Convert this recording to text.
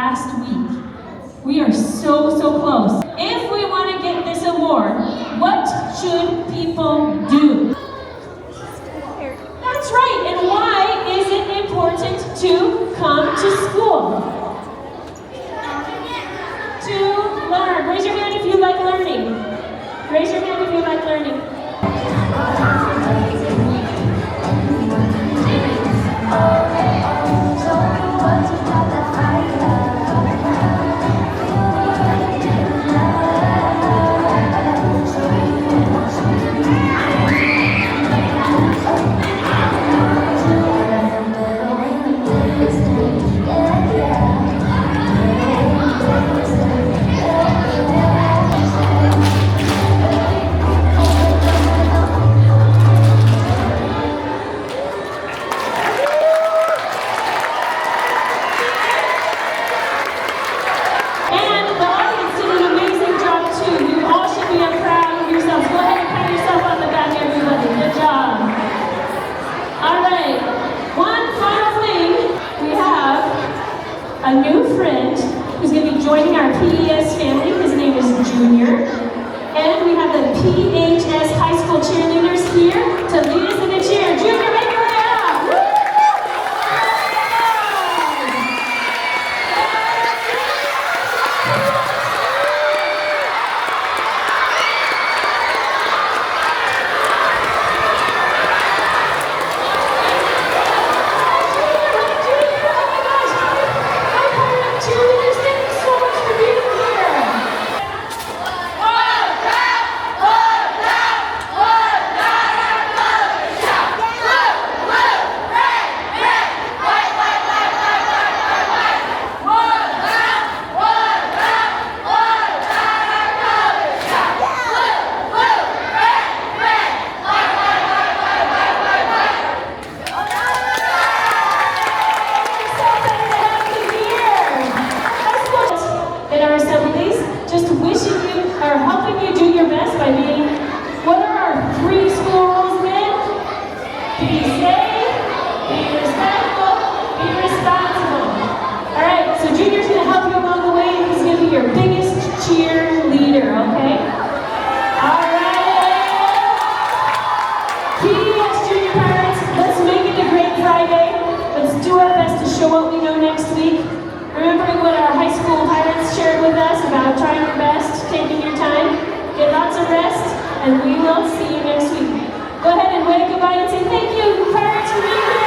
last week. We are so close. If we want to get this award, what should people do? That's right, and why is it important to come to school? To learn. Raise your hand if you like learning. Raise your hand if you like learning. A new friend who's going to be joining our PES family. His name is Junior. And we have the PHS high school cheerleaders here to lead us in the cheer. Junior, make your way up! Just wishing you, or helping you do your best by being, what are our 3 school rules, men? Be safe, be respectful, be responsible. All right, so Junior's going to help you along the way. He's going to be your biggest cheerleader, okay? All right. PES Junior Pirates, let's make it a great Friday. Let's do our best to show what we know next week. Remembering what our high school pirates shared with us about trying your best, taking your time, get lots of rest, and we will see you next week. Go ahead and wave goodbye and say thank you, Pirates, for being here.